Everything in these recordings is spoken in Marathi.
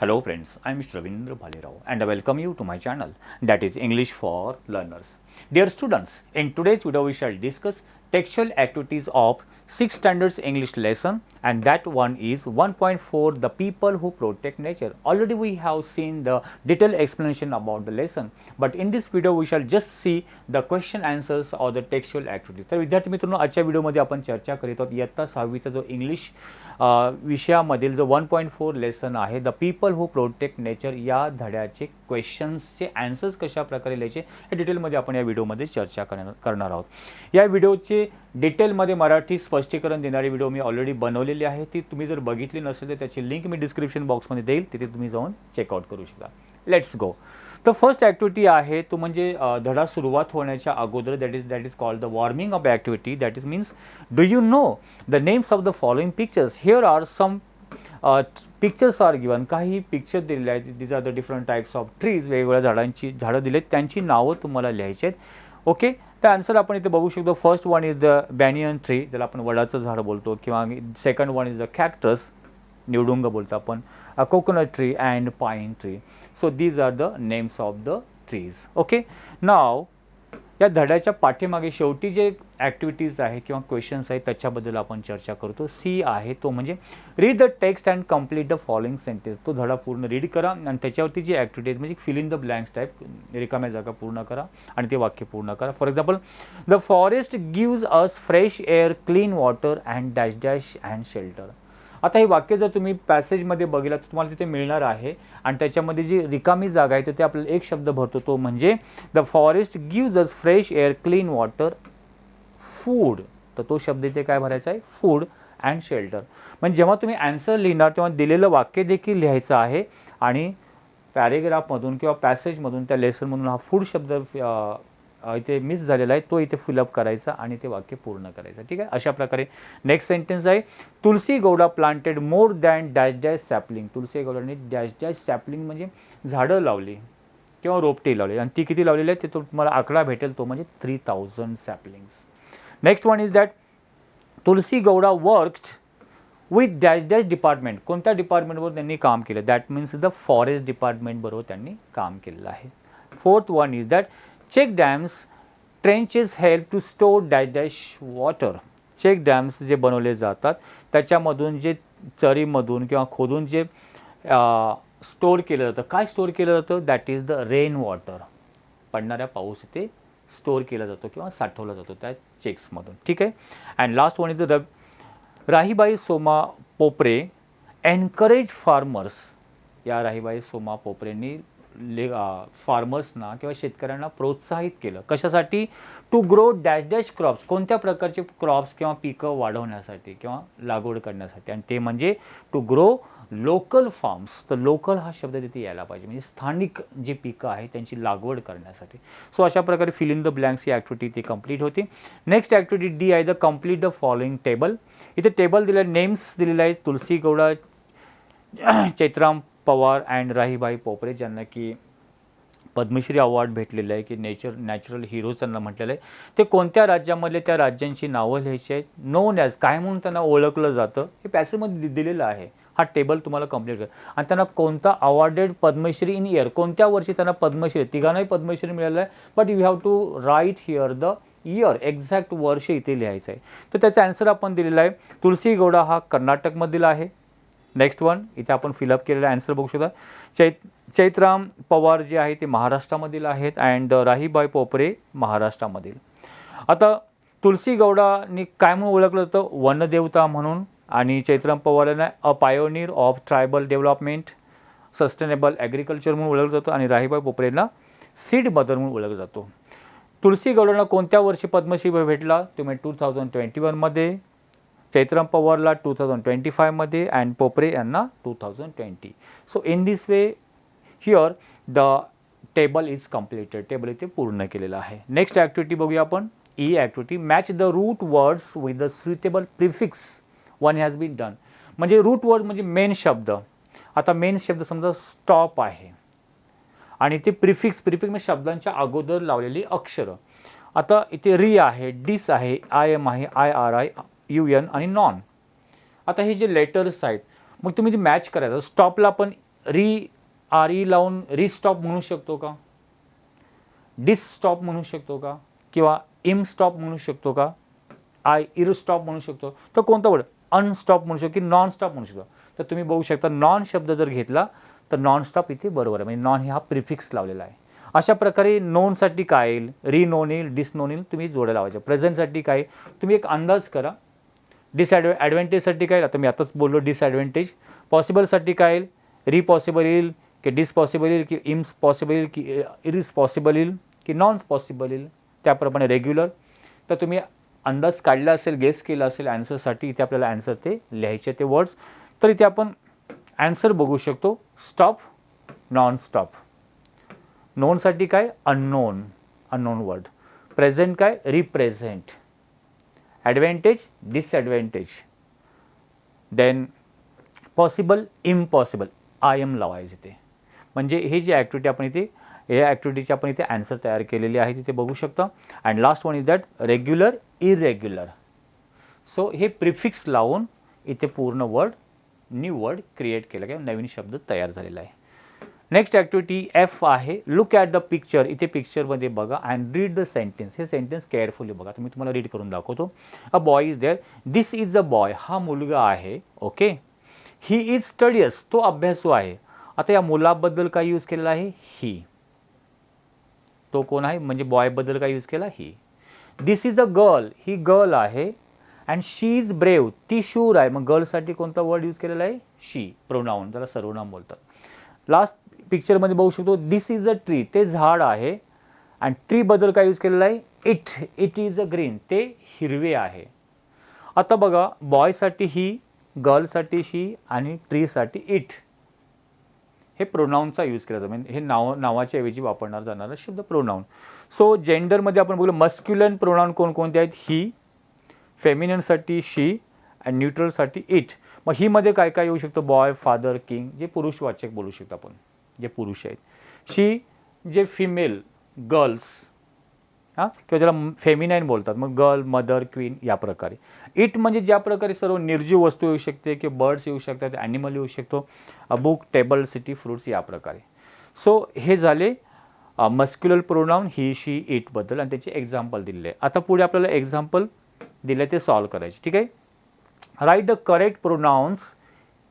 Hello friends, I am Mr. Ravindra Bhalirao and I welcome you to my channel, that is English for Learners. Dear students, in today's video we shall discuss textual activities of 6th standards English lesson, and that one is 1.4, the people who protect nature. Already we have seen the detailed explanation about the lesson, but in this video we shall just see the question answers or the textual activities. तर विद्यार्थी मित्रांनो, आजच्या व्हिडिओमध्ये आपण चर्चा करीत आहोत इयत्ता 6वीचा जो इंग्लिश विषयामधील जो 1.4 लेसन आहे, the people who protect nature, या धड्याचे क्वेश्चन्सचे आन्सर्स कशा प्रकारे लिहायचे हे डिटेलमध्ये आपण या व्हिडिओमध्ये चर्चा करणार आहोत. या व्हिडिओचे डिटेलमध्ये मराठी स्पष्टीकरण देणारी व्हिडिओ मी ऑलरेडी बनवलेली आहे. ती तुम्ही जर बघितली नसेल तर त्याची लिंक मी डिस्क्रिप्शन बॉक्समध्ये देईल, तिथे तुम्ही जाऊन चेकआउट करू शकता. Let's go. तर फर्स्ट ॲक्टिव्हिटी आहे तो म्हणजे धडा सुरुवात होण्याच्या अगोदर that is called the warming up activity. That is means, do you know the names of the following pictures. Here are some pictures are given. काही पिक्चर दिलेले आहेत. These are the different types of trees. वेगवेगळ्या झाडं दिलेत, त्यांची नावं तुम्हाला लिहायची आहेत. ओके, तर आन्सर आपण इथे बघू शकतो. First one is the banyan tree, ज्याला आपण वडाचं झाड बोलतो, किंवा second one is the cactus, निवडुंग बोलतो आपण, coconut tree and pine tree. So these are the names of the trees. Okay, नाव या धड्याच्या पाठीमागे शेवटी जे ॲक्टिव्हिटीज आहे किंवा क्वेश्चन्स आहेत त्याच्याबद्दल आपण चर्चा करतो. सी आहे तो म्हणजे read the text and complete the following sentence. तो धडा पूर्ण रीड करा आणि त्याच्यावरती जी ॲक्टिव्हिटीज म्हणजे fill in the blanks type, रिकाम्या जागा पूर्ण करा आणि ते वाक्य पूर्ण करा. For example, the forest gives us fresh air, clean water and dash dash and shelter. आता हे वाक्य जर तुम्ही पॅसेजमध्ये बघितलं तर तुम्हाला तिथे मिळणार आहे, आणि त्याच्यामध्ये जी रिकामी जागा आहे तर ते आपल्याला एक शब्द भरतो, तो म्हणजे the forest gives us fresh air, clean water, food. तर तो शब्द इथे काय भरायचा आहे? Food and shelter. म्हणजे जेव्हा तुम्ही आन्सर लिहिणार तेव्हा दिलेलं वाक्य देखील लिहायचं आहे, आणि पॅरेग्राफमधून किंवा पॅसेजमधून त्या लेसनमधून हा फूड शब्द इथे मिस झालेला आहे तो इथे फिलअप करायचा आणि ते वाक्य पूर्ण करायचं. ठीक आहे, अशा प्रकारे. नेक्स्ट सेंटेन्स आहे, Tulsi Gowda planted more than dash dash sapling. Tulsi गौडाने डॅश डॅश सॅपलिंग म्हणजे झाडं लावली किंवा रोपटे लावले, आणि ती किती लावलेली आहे ते तुम्हाला आकडा भेटेल, तो म्हणजे 3000 saplings. Next one is that Tulsi Gowda worked with dash dash department. कोणत्या डिपार्टमेंटवर त्यांनी काम केलं? दॅट मीन्स द फॉरेस्ट डिपार्टमेंटबरोबर त्यांनी काम केलेलं आहे. Fourth one is that check dams trenches help to store dash dash water. Check dams जे बनवले जातात त्याच्यामधून जे चरीमधून किंवा खोदून जे स्टोअर केलं जातं, काय स्टोअर केलं जातं? That is the rain water. पडणाऱ्या पाऊस इथे स्टोअर केला जातो किंवा साठवला जातो त्या चेक्समधून. ठीक आहे. And last one is the Rahibai Soma Popere encourage farmers. या राहीबाई सोमा पोपरेंनी फार्मर्सना किंवा शेतकऱ्यांना प्रोत्साहित केलं. कशासाठी? To grow dash dash crops. कोणत्या प्रकारचे क्रॉप्स किंवा पिकं वाढवण्यासाठी किंवा लागवड करण्यासाठी, आणि ते म्हणजे टू ग्रो लोकल फार्म्स. तर लोकल हा शब्द तिथे यायला पाहिजे, म्हणजे स्थानिक जे पिकं आहे त्यांची लागवड करण्यासाठी. सो अशा प्रकारे फिल इन द ब्लँक्स ही ॲक्टिव्हिटी ती कंप्लीट होती. नेक्स्ट ॲक्टिव्हिटी डी आहे the complete the following table. इथे टेबल दिलेलं, नेम्स दिलेले आहेत, तुलसी गौडा, चैत्राम पवार अँड राहीबाई पोपरे, ज्यांना की पद्मश्री अवॉर्ड भेटलेलं आहे, की नॅचरल हिरोज त्यांना म्हटलेलं आहे. ते कोणत्या राज्यामधले, त्या राज्यांची नावं लिहायची आहेत. नोन ॲज, काय म्हणून त्यांना ओळखलं जातं हे पॅसेजमध्ये दिलेलं आहे. हा टेबल तुम्हाला कंप्लीट कर. आणि त्यांना कोणता अवॉर्डेड पद्मश्री इन इयर, कोणत्या वर्षी त्यांना पद्मश्री, तिघांनाही पद्मश्री मिळालं आहे, but you have to write here the year, exact वर्ष इथे लिहायचं आहे. तर त्याचा आन्सर आपण दिलेला आहे. तुलसी गौडा हा कर्नाटकमधील आहे. नेक्स्ट वन इथे आपण फिलअप केलेला आन्सर बघू शकता. चैत्राम पवार जे आहे ते महाराष्ट्रामधील आहेत, अँड राहीबाई पोपरे महाराष्ट्रामधील. आता तुलसी गौडानी काय म्हणून ओळखलं जातं? वनदेवता म्हणून. आणि चैत्राम पवारांना a pioneer of tribal development, sustainable agriculture म्हणून ओळखलं जातं, आणि राहीबाई पोपरेंना सीड मदर म्हणून ओळखलं जातो. तुलसी गौडांना कोणत्या वर्षी पद्मश्री भेटला? तुम्ही 2021मध्ये, चैत्राम पवारला 2025मध्ये, अँड पोपरे यांना 2020. So in this way here the table is completed. Table इथे पूर्ण केलेलं आहे. नेक्स्ट ॲक्टिव्हिटी बघूया आपण. E activity, match the root words with the suitable prefix. One has been done. म्हणजे रूट वर्ड म्हणजे मेन शब्द. आता मेन शब्द समजा स्टॉप आहे, आणि ते प्रिफिक्स म्हणजे शब्दांच्या अगोदर लावलेली अक्षरं. आता इथे री आहे, डिस आहे, आय एम आहे, IRI, UN आणि नॉन. आता हे जे लेटर्स आहेत, मग तुम्ही ते मॅच करायचं. स्टॉपला पण आर ई लावून रिस्टॉप म्हणू शकतो का? डिसस्टॉप म्हणू शकतो का? किंवा इमस्टॉप म्हणू शकतो का? इरस्टॉप म्हणू शकतो. तर कोणता वर्ड? अनस्टॉप म्हणू शकतो की नॉन स्टॉप म्हणू शकतो. तर तुम्ही बघू शकता नॉन शब्द जर घेतला तर नॉन स्टॉप इथे बरोबर आहे, म्हणजे नॉन हा प्रिफिक्स लावलेला आहे. अशा प्रकारे नोनसाठी काय येईल? रिनोन येईल, डिसनोन येईल, तुम्ही जोड्या लावायच्या. प्रेझेंटसाठी काय? तुम्ही एक अंदाज करा. ॲडव्हान्टेजसाठी काय? आता मी आताच बोललो डिसॲडव्हान्टेज. पॉसिबलसाठी काय येईल? रिपॉसिबल येईल की डिसपॉसिबल येईल की इम्पॉसिबल येईल की इरिस्पॉसिबल येईल की नॉन पॉसिबल येईल. त्याप्रमाणे रेग्युलर. तर तुम्ही अंदाज काढला असेल, गेस केला असेल ॲन्सरसाठी. इथे आपल्याला ॲन्सर ते लिहायचे ते वर्ड्स. तर इथे आपण ॲन्सर बघू शकतो. Stop, non stop. नोनसाठी काय? Unknown, unknown word. प्रेझेंट काय? Represent. Advantage, disadvantage. Then possible, impossible. I M लावायचे ते. म्हणजे हे जी ॲक्टिव्हिटी आपण इथे, या ॲक्टिव्हिटीची आपण इथे ॲन्सर तयार केलेली आहे, तिथे बघू शकता. And last one is that regular, irregular. So हे प्रिफिक्स लावून इथे पूर्ण वर्ड, न्यू वर्ड क्रिएट केलं आहे, नवीन शब्द तयार झालेला आहे. नेक्स्ट ॲक्टिव्हिटी एफ आहे. Look at the picture. इथे पिक्चरमध्ये बघा अँड रीड द सेंटेन्स. हे सेंटेन्स केअरफुली बघा. तुम्ही तुम्हाला रीड करून दाखवतो. A boy is there. This is a boy. हा मुलगा आहे. ओके. He is studious. तो अभ्यासू आहे. आता या मुलाबद्दल काय यूज केलेला आहे? ही. तो कोण आहे? म्हणजे बॉयबद्दल काय यूज केला? He. This is a girl. ही गर्ल आहे. And she is brave. ती शूर आहे. मग गर्लसाठी कोणता वर्ड यूज केलेला आहे? शी. प्रोनाऊन, त्याला सर्वनाम बोलतात. लास्ट पिक्चरमध्ये बघू शकतो दिस इज अ ट्री. ते झाड आहे. अँड ट्रीबद्दल काय यूज केलेलं आहे? It is a green. ते हिरवे आहे. आता बघा, बॉयसाठी ही, गर्लसाठी शी आणि ट्रीसाठी इट. हे प्रोनाऊनचा यूज केला जातो. म्हणजे हे नावाच्या ऐवजी वापरणार जाणारा शब्द प्रोनाऊन. सो जेंडरमध्ये आपण बोलू मस्क्युलन प्रोनाऊन कोणकोणते आहेत? ही. फेमिनिनसाठी शी. अँड न्यूट्रलसाठी इट. मग ही मध्ये काय काय येऊ शकतो? बॉय, फादर, किंग, जे पुरुषवाचक बोलू शकतो आपण, जे पुरुष आहेत. शी जे फिमेल, गर्ल्स, हां, किंवा ज्याला फेमिनाईन बोलतात, मग गर्ल, मदर, क्वीन, या प्रकारे. इट म्हणजे ज्या प्रकारे सर्व निर्जीव वस्तू येऊ शकते, की बर्ड्स येऊ शकतात, ॲनिमल येऊ शकतो, बुक, टेबल, सिटी, फ्रुट्स, या प्रकारे. सो हे झाले मस्क्युलर प्रोनाऊन ही, शी, इटबद्दल, आणि त्याचे एक्झाम्पल दिलेले आहे. आता पुढे आपल्याला एक्झाम्पल दिले ते सॉल्व करायचे. ठीक आहे. Write the correct pronounce.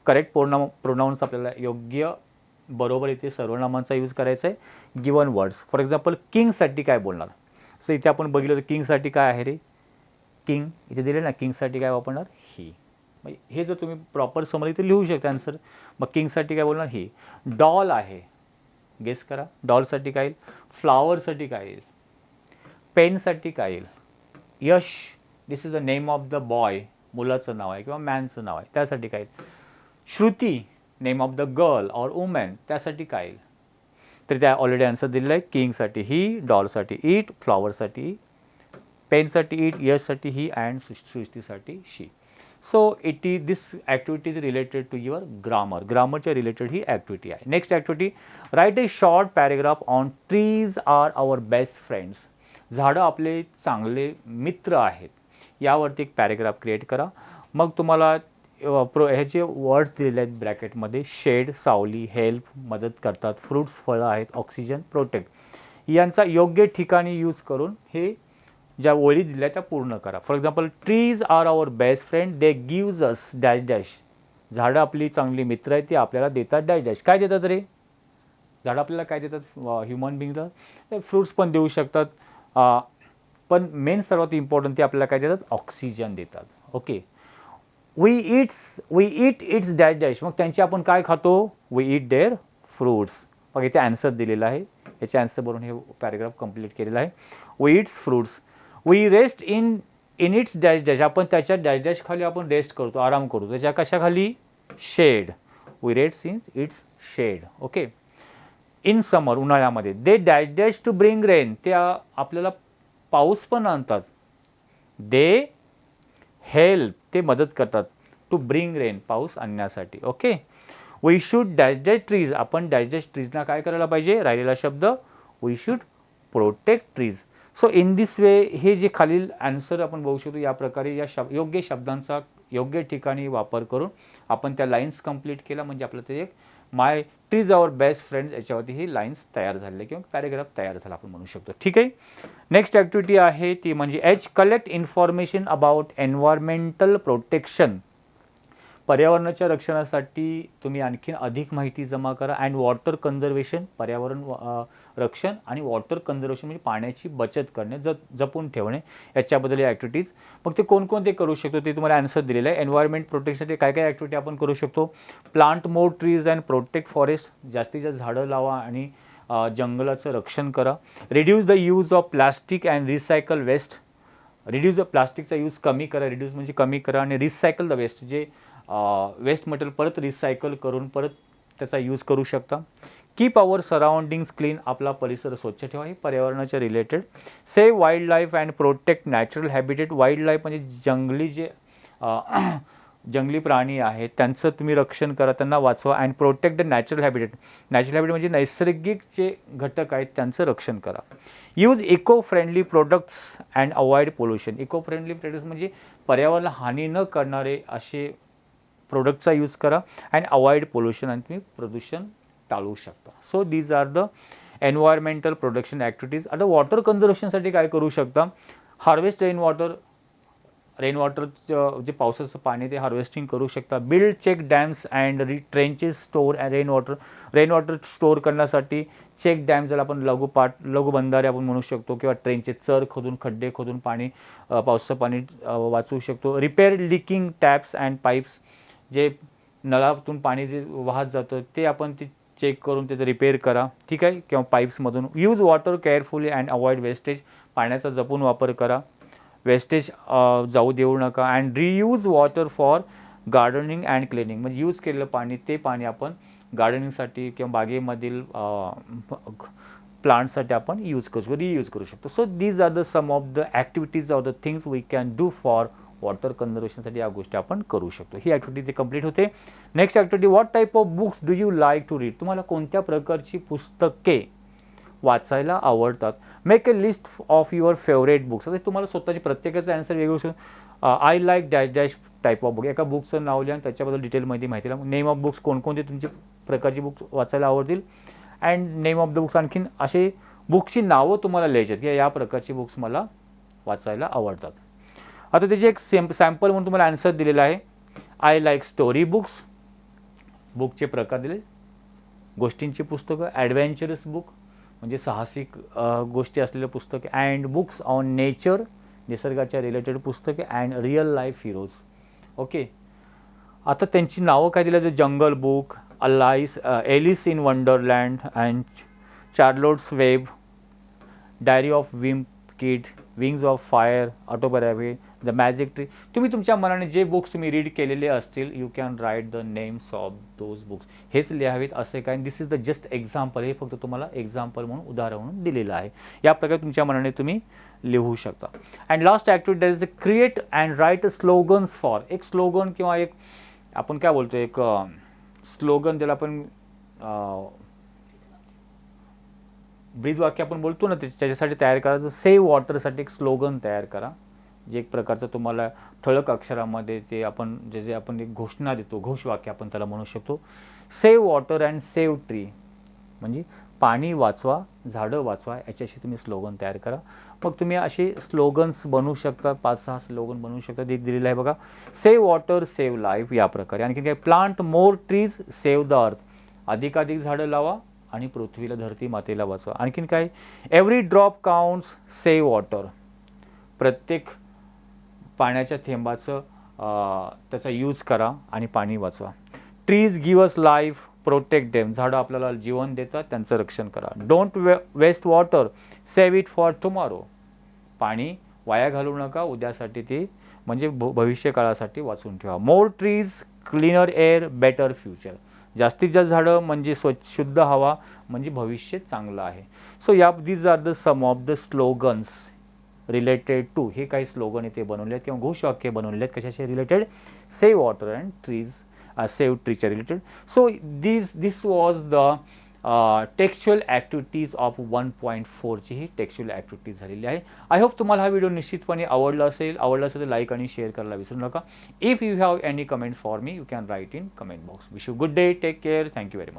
Correct pronounce आपल्याला योग्य, बरोबर इथे सर्वनामांचा यूज करायचा आहे. Given words. फॉर एक्झाम्पल किंगसाठी काय बोलणार? सो इथे आपण बघितलं तर किंगसाठी काय आहे रे? किंग इथे दिले ना. किंगसाठी काय वापरणार? ही. मग हे जर तुम्ही प्रॉपर समज इथे लिहू शकता आन्सर. मग किंगसाठी काय बोलणार? ही. डॉल आहे. गेस करा. डॉलसाठी काय येईल? फ्लावरसाठी काय येईल? पेनसाठी काय येईल? Yash. This is the name of the boy. मुलाचं नाव आहे किंवा मॅनचं नाव आहे, त्यासाठी काय येईल? Shruti. Name of the girl or woman. त्यासाठी काय येईल? तर त्या ऑलरेडी आन्सर दिलेला आहे. किंगसाठी ही, डॉलसाठी इट, फ्लॉवरसाठी, पेनसाठी इट, यशसाठी ही, अँड सृष्टीसाठी she. So this activity is related to your grammar. ग्रामरच्या रिलेटेड ही ॲक्टिव्हिटी आहे. Next activity, write a short paragraph on trees are our best friends. झाडं आपले चांगले मित्र आहेत, यावरती एक पॅरेग्राफ क्रिएट करा. मग तुम्हाला ह्याचे वर्ड्स दिलेले आहेत ब्रॅकेटमध्ये. शेड, सावली, हेल्प, मदत करतात, फ्रुट्स, फळं आहेत, ऑक्सिजन, प्रोटेक्ट, यांचा योग्य ठिकाणी यूज करून हे ज्या ओळी दिल्या त्या पूर्ण करा. For example, trees are our best friend, they gives us dash dash. झाडं आपली चांगली मित्र आहेत, ती आपल्याला देतात डॅश डॅश. काय देतात रे? झाडं आपल्याला काय देतात? ह्युमन बिंगला फ्रुट्स पण देऊ शकतात, पण मेन सर्वात इम्पॉर्टंट ते आपल्याला काय देतात? ऑक्सिजन देतात. Okay. We eat its dash dash. मग त्यांची आपण काय खातो? We eat their fruits. मग इथे ॲन्सर दिलेला आहे. याचे ॲन्सर बरोबर हे पॅरेग्राफ कंप्लीट केलेला आहे. We its fruits. We rest in its dash dash. आपण त्याच्या डॅश डॅश खाली आपण रेस्ट करतो, आराम करतो. त्याच्या कशाखाली? Shade. We rest in its shade. Okay. In summer, उन्हाळ्यामध्ये, they dash dash to bring rain. ते आपल्याला पाऊस पण आणतात. दे हेल्प, ते मदत करतात. टू ब्रिंग रेन, पाऊस आणण्यासाठी. Okay. We should dash dash trees. आपण डॅश डॅश ट्रीजना काय करायला पाहिजे? राहिलेला शब्द we should protect trees. So in this way हे जे खालील ॲन्सर आपण बघू शकतो, या प्रकारे या योग्य शब्दांचा योग्य ठिकाणी वापर करून आपण त्या लाईन्स कंप्लीट केला, म्हणजे आपलं ते एक माय ट्रीज आवर बेस्ट फ्रेंड्स, याच्यावरती ही लाईन्स तयार झालेले किंवा पॅरेग्राफ तयार झाला आपण म्हणू शकतो. ठीक आहे. नेक्स्ट ॲक्टिव्हिटी आहे ती म्हणजे H, collect information about environmental protection. पर्यावरणाच्या रक्षणासाठी तुम्ही आणखीन अधिक माहिती जमा करा. अँड वॉटर कन्झर्वेशन, पर्यावरण रक्षण आणि वॉटर कन्झर्वेशन म्हणजे पाण्याची बचत करणे, जपून ठेवणे, याच्याबद्दल ॲक्टिव्हिटीज. मग ते कोणकोणते करू शकतो ते तुम्हाला आन्सर दिलेलं आहे. एन्व्हायरमेंट प्रोटेक्शनसाठी काय काय ॲक्टिव्हिटी आपण करू शकतो. Plant more trees and protect forest, जास्तीत जास्त झाडं लावा आणि जंगलाचं रक्षण करा. Reduce the use of plastic and recycle waste, reduce the प्लास्टिकचा यूज कमी करा, रिड्यूस म्हणजे कमी करा. आणि रिसायकल द वेस्ट, जे वेस्ट मटेरियल परत रिसायकल करून परत त्याचा यूज करू शकता. कीप आवर सराउंडिंग्स क्लीन, आपला परिसर स्वच्छ ठेवा, हे पर्यावरणाच्या related. Save wild life and protect natural habitat, wild life म्हणजे जंगली जे जंगली प्राणी आहेत त्यांचं तुम्ही रक्षण करा, त्यांना वाचवा. And protect the natural habitat, natural habitat म्हणजे नैसर्गिक जे घटक आहेत त्यांचं रक्षण करा. Use eco friendly products and avoid pollution, eco friendly products म्हणजे पर्यावरणाला हानी न करणारे असे प्रोडक्टचा यूज करा. अँड अवॉइड पोल्युशन, आणि तुम्ही प्रदूषण टाळू शकता. So these are the environmental protection activities. आता वॉटर कन्झर्वेशनसाठी काय करू शकता. हार्वेस्ट रेन वॉटर जे पावसाचं पाणी ते हार्वेस्टिंग करू शकता. Build check dams and trenches store rain water store करण्यासाठी चेक डॅम्स, ज्याला आपण लघु बंधारे आपण म्हणू शकतो, किंवा ट्रेनचे चर खोदून खड्डे खोदून पाणी पावसाचं पाणी वाचवू शकतो. Repair leaking taps and pipes, जे नळातून पाणी जे वाहत जातं ते आपण ते चेक करून त्याचं रिपेअर करा. ठीक आहे, किंवा पाईप्समधून. Use water carefully and avoid wastage, पाण्याचा जपून वापर करा, वेस्टेज जाऊ देऊ नका. And reuse water for gardening and cleaning, म्हणजे यूज केलेलं पाणी ते पाणी आपण गार्डनिंगसाठी किंवा बागेमधील प्लांटसाठी आपण यूज करू शकतो, रियूज करू शकतो. So these are the some of the activities of the things we can do for water कन्झर्वेशनसाठी या गोष्टी आपण करू शकतो. ही ॲक्टिव्हिटी ते कंप्लीट होते. Next activity, what type of books do you like to read, तुम्हाला कोणत्या प्रकारची पुस्तके वाचायला आवडतात. Make a list of your favourite books. आता तुम्हाला स्वतःची प्रत्येकाचं आन्सर वेगळं शकतो. I like dash dash type of book, एका बुकचं नाव लिहा आणि त्याच्याबद्दल डिटेलमध्ये माहिती द्या. नेम ऑफ बुक्स, कोणकोणते तुमची प्रकारची बुक्स वाचायला आवडतील. And name of the books, आणखीन असे बुक्सची नावं तुम्हाला लिहायची आहेत की या प्रकारची बुक्स मला वाचायला आवडतात. आता त्याची एक सॅम्पल म्हणून तुम्हाला आन्सर दिलेला आहे. आय लाईक स्टोरी बुक्स, बुकचे प्रकार दिले. गोष्टींची पुस्तकं, ॲडव्हेंचरस बुक म्हणजे साहसिक गोष्टी असलेले पुस्तके. अँड बुक्स ऑन नेचर, निसर्गाच्या रिलेटेड पुस्तके. And real life heroes. Okay, आता त्यांची नावं काय दिली आहेत. Jungle Book, Alice in Wonderland and Charlotte's Web, Diary of Wimp Kid, Wings of Fire, autobiography, the Magic Tree. तुम्ही तुमच्या मनाने जे बुक्स तुम्ही रीड केलेले असतील, you can write the names of those books, हेच लिहावेत असे काय. This is the just example, हे फक्त तुम्हाला एक्झाम्पल म्हणून उदाहरण म्हणून दिलेलं आहे. या प्रकारे तुमच्या मनाने तुम्ही लिहू शकता. And last activity that is create and write slogans for, एक स्लोगन किंवा एक आपण काय बोलतो एक स्लोगन, ज्याला आपण ब्रीदवाक्य आपण बोलतो ना, त्याच्यासाठी तयार करायचं. सेव्ह वॉटरसाठी एक स्लोगन तयार करा, जे एक प्रकारचं तुम्हाला ठळक अक्षरामध्ये ते आपण जे आपण एक घोषणा देतो, घोषवाक्य आपण त्याला म्हणू शकतो. Save water and save tree म्हणजे पाणी वाचवा, झाडं वाचवा, याच्याशी तुम्ही स्लोगन तयार करा. मग तुम्ही असे स्लोगन्स बनवू शकता, 5-6 स्लोगन बनवू शकता. ते दिलेलं आहे बघा. सेव्ह वॉटर सेव्ह लाईफ या प्रकारे. आणखी काय, plant more trees save the earth, अधिकाधिक झाडं लावा आणि पृथ्वीला, धरती मातेला वाचवा. आणखीन काय, every drop counts save water, प्रत्येक पाण्याच्या थेंबाचं त्याचा यूज करा आणि पाणी वाचवा. Trees give us life protect them, झाडं आपल्याला जीवन देतात, त्यांचं रक्षण करा. Don't waste water save it for tomorrow, पाणी वाया घालवू नका, उद्यासाठी ते म्हणजे भविष्यकाळासाठी वाचून ठेवा. More trees cleaner air better future, जास्तीत जास्त झाडं म्हणजे शुद्ध हवा म्हणजे भविष्य चांगलं आहे. So these are the some of the slogans related to, हे काही स्लोगन इथे बनवले आहेत किंवा घोषवाक्य बनवले आहेत कशाचे related, save water and trees, save ट्रीच्या related. So this was the textual activities of 1.4 ची ही टेक्स्च्युअल ॲक्टिव्हिटीज झालेली आहे. आय होप तुम्हाला हा व्हिडिओ निश्चितपणे आवडला असेल तर लाईक आणि शेअर करायला विसरू नका. If you have any comments for me, you can write in comment box. Wish you good day, take care, thank you very much.